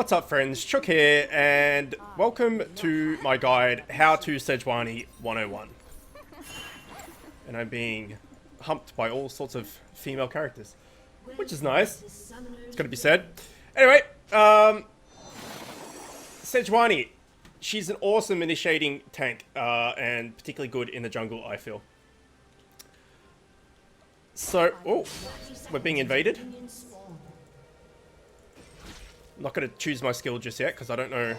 What's up friends, Chook here, and welcome to my guide, How to Sejuani 101. And I'm being humped by all sorts of female characters, which is nice, it's gotta be said. Anyway, Sejuani, she's an awesome initiating tank, and particularly good in the jungle, I feel. So, oh, we're being invaded. I'm not going to choose my skill just yet, because I don't know...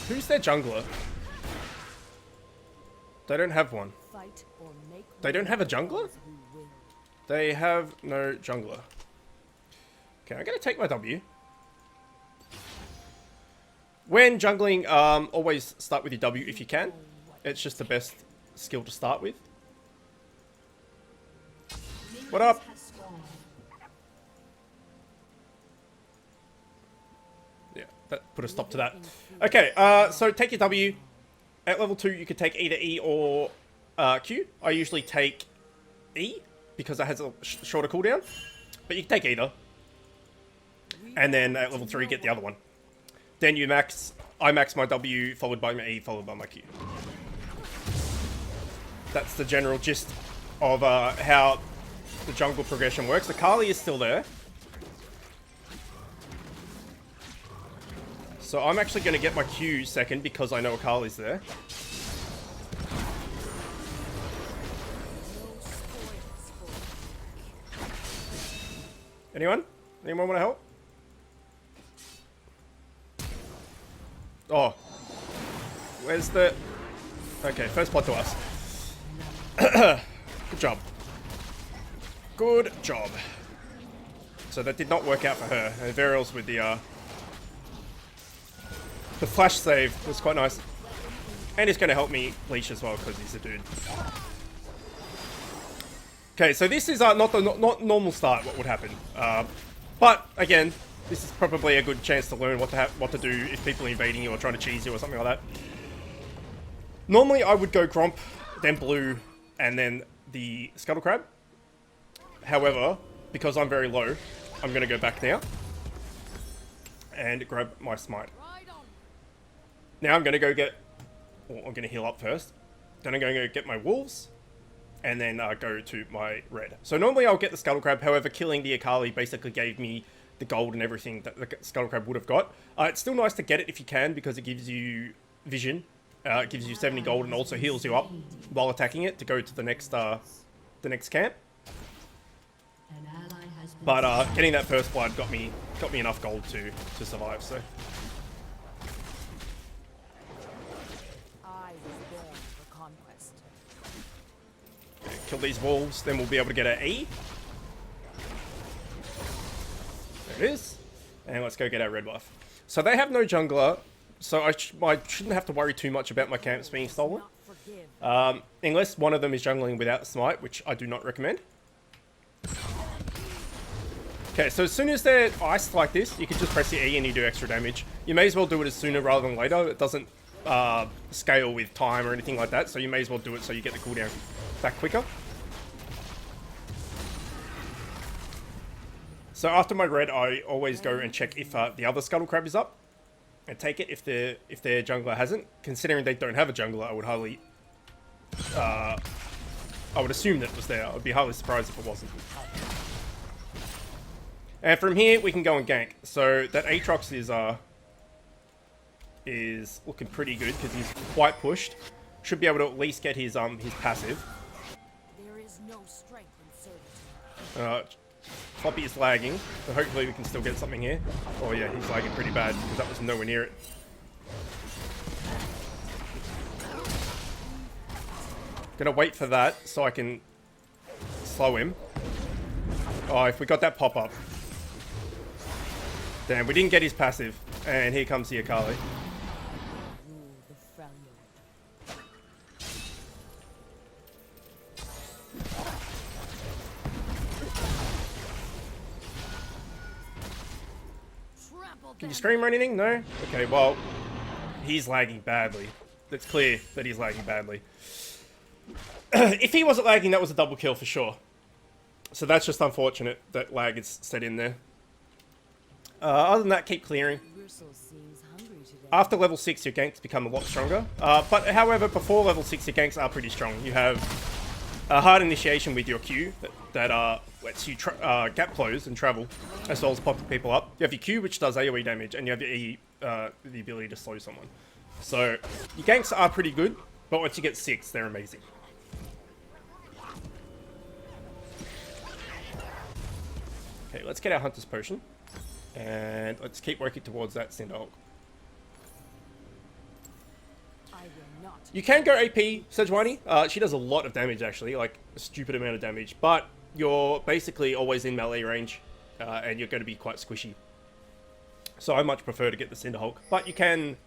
Who's their jungler? They don't have one. They don't have a jungler? They have no jungler. Okay, I'm going to take my W. When jungling, always start with your W if you can. It's just the best skill to start with. What up? That put a stop to that. Okay, so take your W. At level 2, you could take either E or Q. I usually take E, because it has a shorter cooldown. But you can take either. And then at level 3, get the other one. Then you max... I max my W, followed by my E, followed by my Q. That's the general gist of how the jungle progression works. The Kali is still there. So I'm actually going to get my Q second because I know Akali's there. Anyone? Anyone want to help? Oh. Where's the... Okay, first blood to us. Good job. Good job. So that did not work out for her. And Varial's with the flash save was quite nice. And he's going to help me leash as well because he's a dude. Okay, so this is not normal start what would happen. But again, this is probably a good chance to learn what to do if people are invading you or trying to cheese you or something like that. Normally I would go Gromp, then Blue, and then the Scuttle Crab. However, because I'm very low, I'm going to go back now and grab my Smite. Now I'm going to go get... Well, I'm going to heal up first. Then I'm going to go get my Wolves. And then go to my Red. So normally I'll get the Scuttle Crab. However, killing the Akali basically gave me the gold and everything that the Scuttle Crab would have got. It's still nice to get it if you can, because it gives you vision. It gives you 70 gold and also heals you up while attacking it to go to the next camp. But getting that first blood got me enough gold to survive. So. Kill these wolves, then we'll be able to get our E. There it is. And let's go get our red buff. So they have no jungler, so I shouldn't have to worry too much about my camps being stolen. Unless one of them is jungling without smite, which I do not recommend. Okay, so as soon as they're iced like this, you can just press your E and you do extra damage. You may as well do it as sooner rather than later. It doesn't scale with time or anything like that, so you may as well do it so you get the cooldown back quicker. So after my red, I always go and check if the other Scuttle Crab is up, and take it if their jungler hasn't. Considering they don't have a jungler, I would highly, I would assume that it was there. I would be highly surprised if it wasn't. And from here we can go and gank. So that Aatrox is looking pretty good because he's quite pushed. Should be able to at least get his passive. Floppy is lagging, so hopefully we can still get something here. Oh yeah, he's lagging pretty bad because that was nowhere near it. Gonna wait for that so I can slow him. Oh, if we got that pop up. Damn, we didn't get his passive, and here comes the Akali. Can you stream or anything? No? Okay, well, he's lagging badly. It's clear that he's lagging badly. If he wasn't lagging, that was a double kill for sure. So that's just unfortunate that lag is set in there. Other than that, keep clearing. After level 6, your ganks become a lot stronger. But however, before level 6, your ganks are pretty strong. You have a hard initiation with your Q that lets you gap close and travel, as well as popping people up. You have your Q, which does AoE damage, and you have your E, the ability to slow someone. So, your ganks are pretty good, but once you get 6, they're amazing. Okay, let's get our Hunter's Potion. And let's keep working towards that Cinderhulk. You can go AP Sejuani. She does a lot of damage, actually, like a stupid amount of damage. But you're basically always in melee range, and you're going to be quite squishy. So I much prefer to get the Cinderhulk. But you can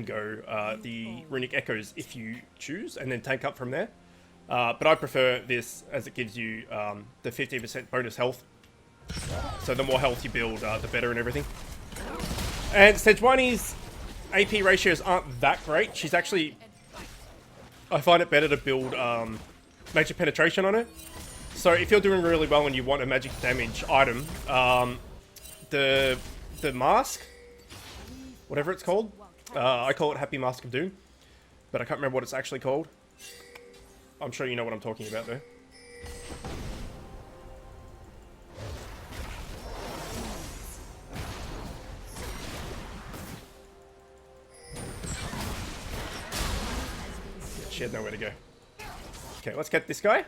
go the Runic Echoes if you choose, and then tank up from there. But I prefer this as it gives you the 15% bonus health. So the more health you build, the better and everything. And Sejuani's AP ratios aren't that great. She's actually... I find it better to build Magic Penetration on her. So if you're doing really well and you want a magic damage item, the mask, whatever it's called, I call it Happy Mask of Doom, but I can't remember what it's actually called. I'm sure you know what I'm talking about though. She had nowhere to go. Okay, let's get this guy.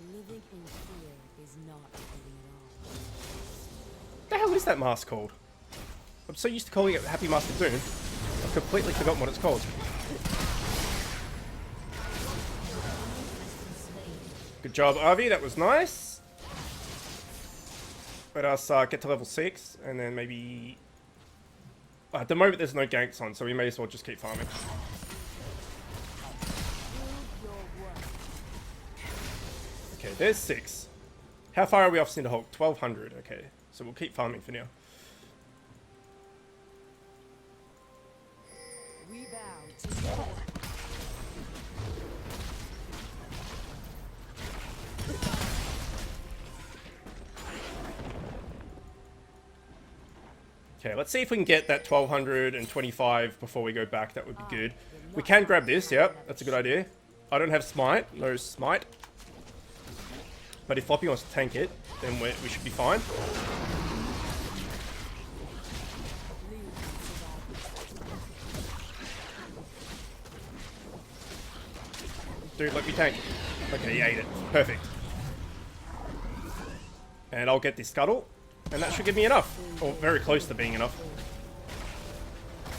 Living in fear is not living at all. What the hell is that mask called? I'm so used to calling it Happy Mask of Doom, I've completely forgotten what it's called. Good job, Avi, that was nice. Let us get to level 6, and then maybe... at the moment there's no ganks on, so we may as well just keep farming. Okay, there's 6. How far are we off Cinderhulk? 1200, okay. So we'll keep farming for now. We bow to death. Okay, let's see if we can get that 1225 before we go back. That would be good. We can grab this, yep. That's a good idea. I don't have Smite. No Smite. But if Floppy wants to tank it, then we should be fine. Dude, let me tank. Okay, he ate it. Perfect. And I'll get this Scuttle. And that should give me enough. Or very close to being enough.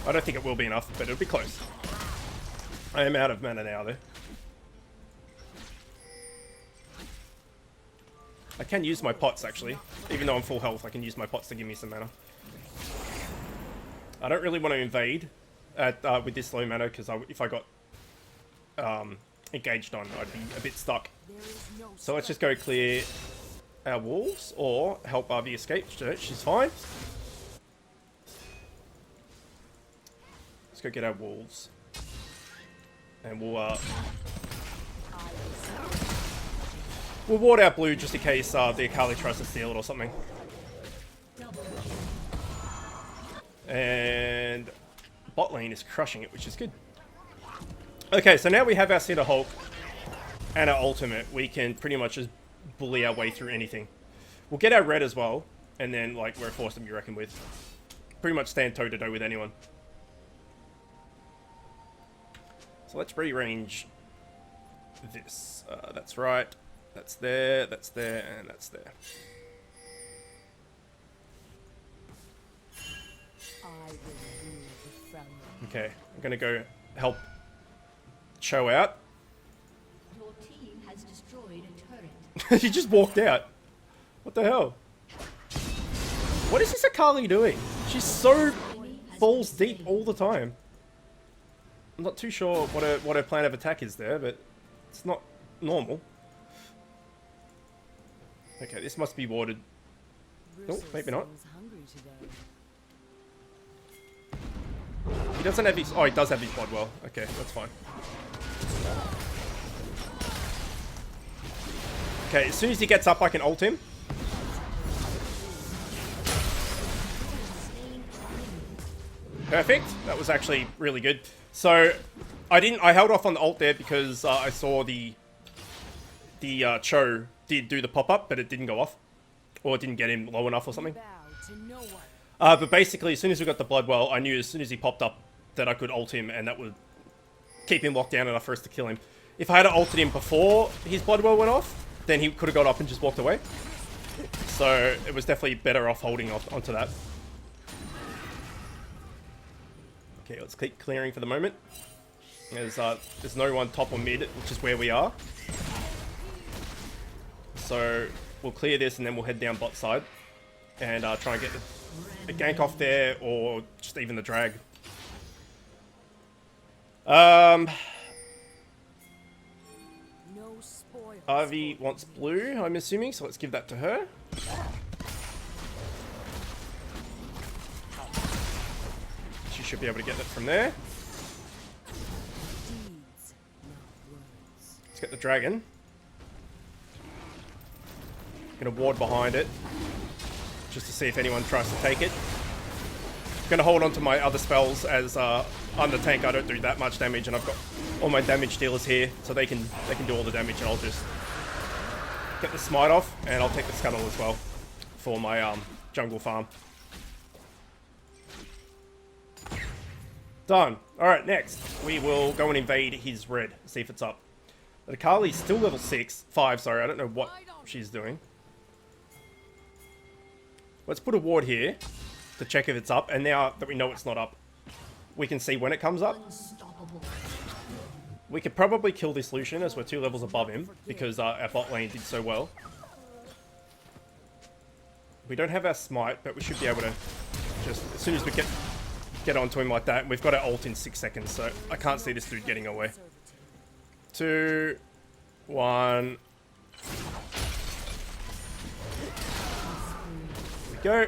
I don't think it will be enough, but it'll be close. I am out of mana now, though. I can use my pots, actually. Even though I'm full health, I can use my pots to give me some mana. I don't really want to invade with this low mana, because if I got engaged on, I'd be a bit stuck. So let's just go clear our wolves, or help RV escape. She's fine. Let's go get our wolves. And we'll ward out blue just in case the Akali tries to steal it or something. And bot lane is crushing it, which is good. Okay, so now we have our Cinderhulk and our ultimate. We can pretty much just bully our way through anything. We'll get our red as well, and then like we're a force to be reckoned with. Pretty much stand toe to toe with anyone. So let's rearrange this. That's right. That's there, and that's there. Okay, I'm gonna go help Cho out. Your team has destroyed a turret. She just walked out. What the hell? What is this Akali doing? She's so balls deep all the time. I'm not too sure what her plan of attack is there, but it's not normal. Okay, this must be warded. Oh, maybe not. He doesn't have his... Oh, he does have his blood well. Okay, that's fine. Okay, as soon as he gets up, I can ult him. Perfect. That was actually really good. So, I held off on the ult there because I saw the Cho did do the pop-up, but it didn't go off. Or it didn't get him low enough or something. Bow to no one. But basically, as soon as we got the Bloodwell, I knew as soon as he popped up that I could ult him, and that would keep him locked down enough for us to kill him. If I had ulted him before his Bloodwell went off, then he could have got up and just walked away. So it was definitely better off holding onto that. Okay, let's keep clearing for the moment. There's no one top or mid, which is where we are. So we'll clear this and then we'll head down bot side and try and get a gank off there or just even the drag. No spoils. Ivy wants blue, I'm assuming, so let's give that to her. She should be able to get that from there. Deeds, not words. Let's get the dragon. Gonna ward behind it, just to see if anyone tries to take it. Gonna hold on to my other spells as under tank I don't do that much damage, and I've got all my damage dealers here, so they can do all the damage, and I'll just get the smite off, and I'll take the scuttle as well for my jungle farm. Done. Alright, next we will go and invade his red, see if it's up. But Akali's still level 5, sorry, I don't know what she's doing. Let's put a ward here to check if it's up, and now that we know it's not up, we can see when it comes up. Unstoppable. We could probably kill this Lucian as we're 2 levels above him, because our bot lane did so well. We don't have our smite, but we should be able to just, as soon as we get onto him like that, we've got our ult in 6 seconds, so I can't see this dude getting away. 2, 1. Here we go.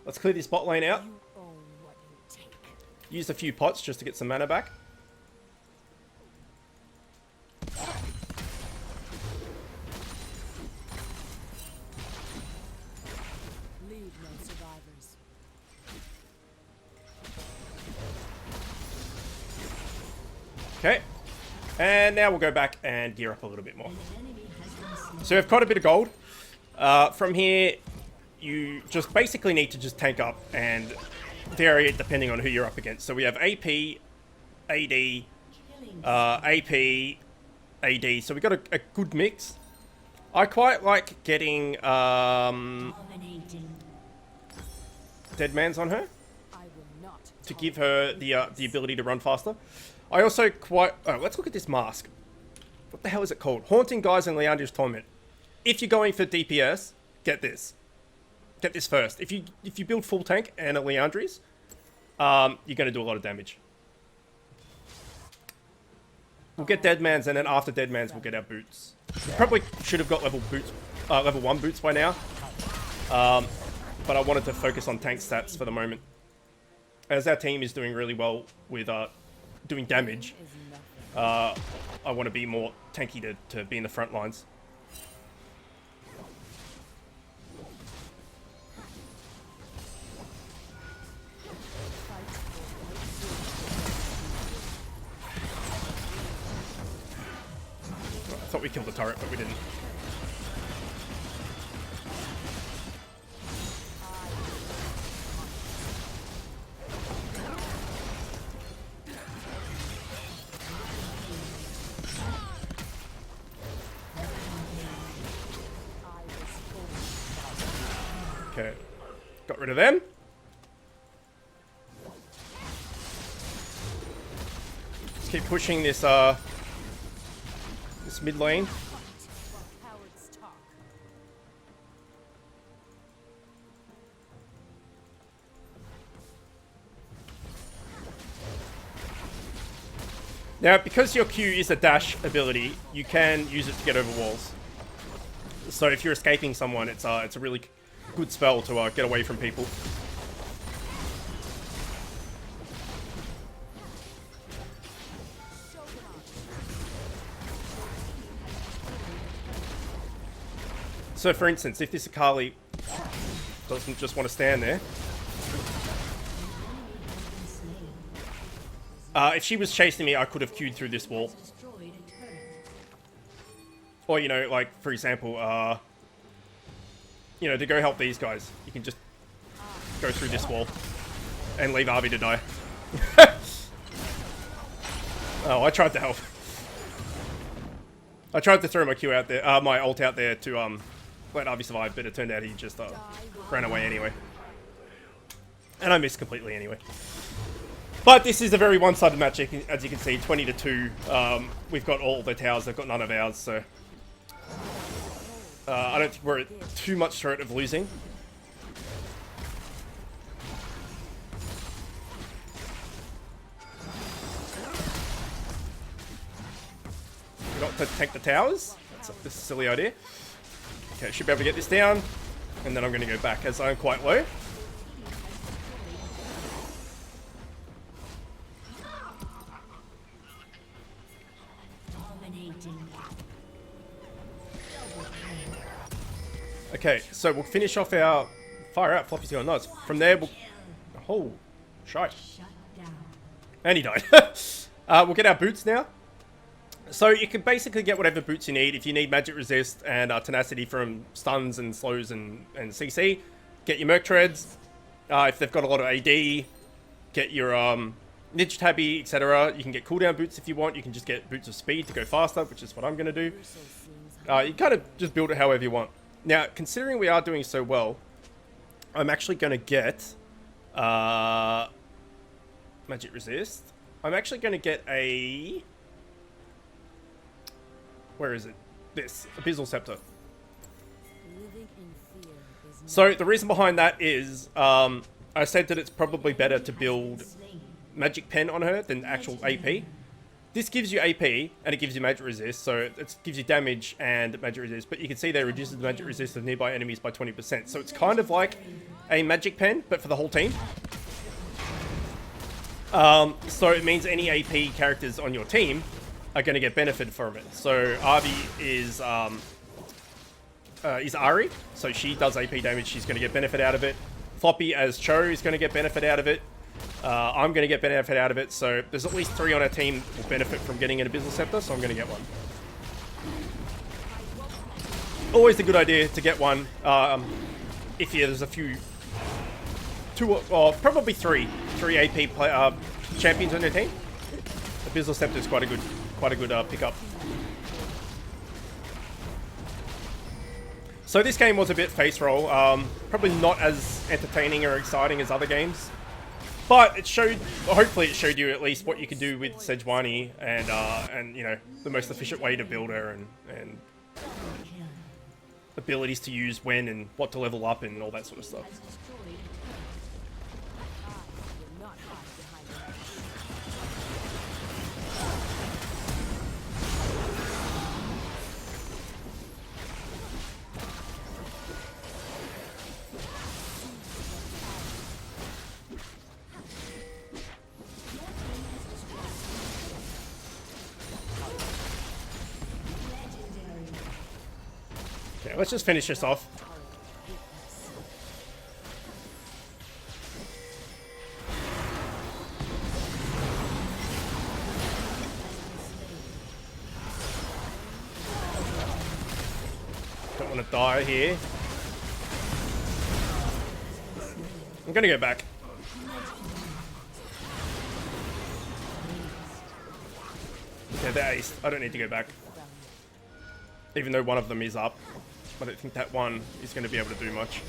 Let's clear this bot lane out. You own what you take. Use a few pots just to get some mana back. Leave no survivors. Okay. And now we'll go back and gear up a little bit more. So we've quite a bit of gold. From here, you just basically need to just tank up and vary it depending on who you're up against. So we have AP, AD, AP, AD. So we've got a good mix. I quite like getting Dominating. Dead Man's on her I will not to give her the ability to run faster. I also quite... Oh, let's look at this mask. What the hell is it called? Haunting Guys in Leandri's Torment. If you're going for DPS, get this. Get this first. If you build full tank and a Leandri's, you're going to do a lot of damage. We'll get Dead Man's, and then after Dead Man's, we'll get our boots. We probably should have got level 1 boots by now. But I wanted to focus on tank stats for the moment. As our team is doing really well with doing damage, is nothing. I want to be more tanky to be in the front lines. I thought we killed the turret, but we didn't. Okay, got rid of them. Let's keep pushing this this mid lane. While cowards talk. Now, because your Q is a dash ability, you can use it to get over walls. So if you're escaping someone, it's a really good spell to get away from people. So for instance, if this Akali doesn't just want to stand there, If she was chasing me, I could have queued through this wall. Destroyed a turret. Or, you know, like, for example, you know, to go help these guys, you can just go through this wall and leave Arby to die. Oh, I tried to help. I tried to throw my Q out there, my ult out there to let Arby survive, but it turned out he just ran away anyway. And I missed completely anyway. But this is a very one-sided match, as you can see, 20-2. We've got all the towers, they've got none of ours, so I don't think we're at too much threat of losing. We got to take the towers. That's a silly idea. Okay, should be able to get this down, and then I'm going to go back as I'm quite low. Okay, so we'll finish off our fire out. Floppy's going nuts. From there, we'll. Oh, shite. And he died. We'll get our boots now. So you can basically get whatever boots you need. If you need magic resist and tenacity from stuns and slows and CC, get your Merc Treads. If they've got a lot of AD, get your Ninja Tabby, etc. You can get cooldown boots if you want. You can just get boots of speed to go faster, which is what I'm going to do. You kind of just build it however you want. Now, considering we are doing so well, I'm actually going to get magic resist. I'm actually going to get a... Where is it? This. Abyssal Scepter. So, the reason behind that is, I said that it's probably better to build Magic Pen on her than actual AP. This gives you AP, and it gives you magic resist, so it gives you damage and magic resist, but you can see there reduces the magic resist of nearby enemies by 20%. So it's kind of like a Magic Pen, but for the whole team. So it means any AP characters on your team are going to get benefit from it. So Arby is Ari, so she does AP damage, she's going to get benefit out of it. Floppy as Cho is going to get benefit out of it. I'm going to get benefit out of it, so there's at least 3 on our team who will benefit from getting an Abyssal Scepter, so I'm going to get one. Always a good idea to get one, if there's a few, 2 or probably 3 AP champions on your team. Abyssal Scepter is quite a good pickup. So this game was a bit face roll, probably not as entertaining or exciting as other games. But it showed, hopefully it showed you at least what you can do with Sejuani and you know, the most efficient way to build her and abilities to use when and what to level up and all that sort of stuff. Okay, let's just finish this off. Don't want to die here. I'm gonna go back. Okay, they're aced. I don't need to go back. Even though one of them is up. I don't think that one is going to be able to do much.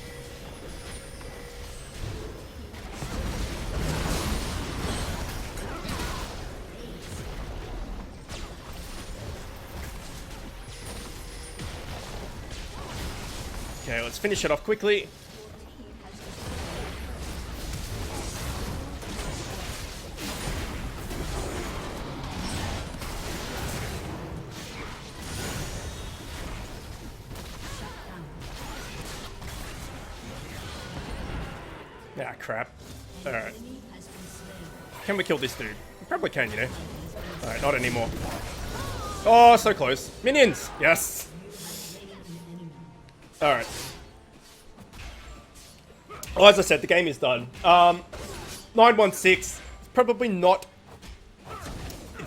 Okay, let's finish it off quickly. Ah, crap. Alright. Can we kill this dude? We probably can, you know. Alright, not anymore. Oh, so close. Minions! Yes! Alright. Well, as I said, the game is done. 9-1-6. Probably not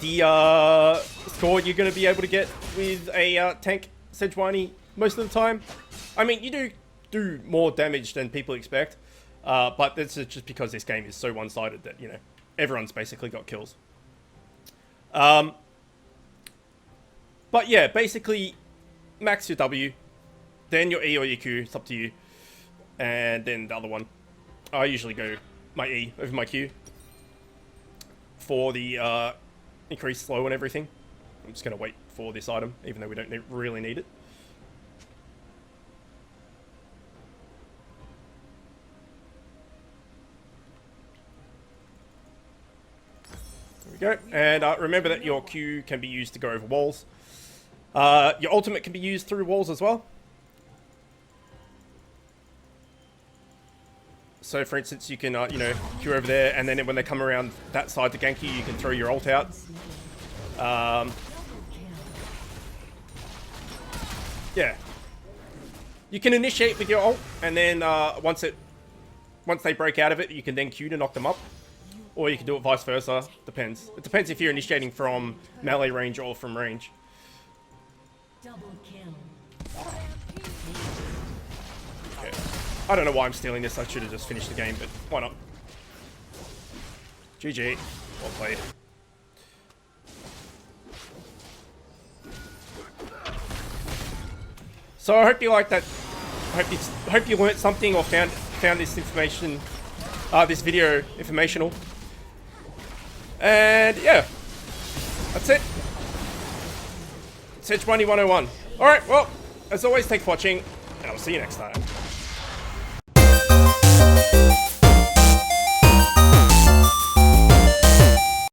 the score you're going to be able to get with a tank Sejuani most of the time. I mean, you do more damage than people expect, but that's just because this game is so one-sided that, you know, everyone's basically got kills. But yeah, basically, max your W, then your E or your Q, it's up to you, and then the other one. I usually go my E over my Q for the increased slow and everything. I'm just going to wait for this item, even though we don't really need it. There we go. And remember that your Q can be used to go over walls. Your ultimate can be used through walls as well. So, for instance, you can, you know, Q over there, and then when they come around that side to gank you, you can throw your ult out. Yeah. You can initiate with your ult, and then once they break out of it, you can then Q to knock them up. Or you can do it vice versa. Depends. It depends if you're initiating from melee range or from range. Double kill. Okay. I don't know why I'm stealing this. I should have just finished the game, but why not? GG. Well played. So I hope you liked that. I hope you learnt something or found this information, this video informational. And yeah, that's it. Sejuani 101. Alright, well, as always, thanks for watching, and I'll see you next time.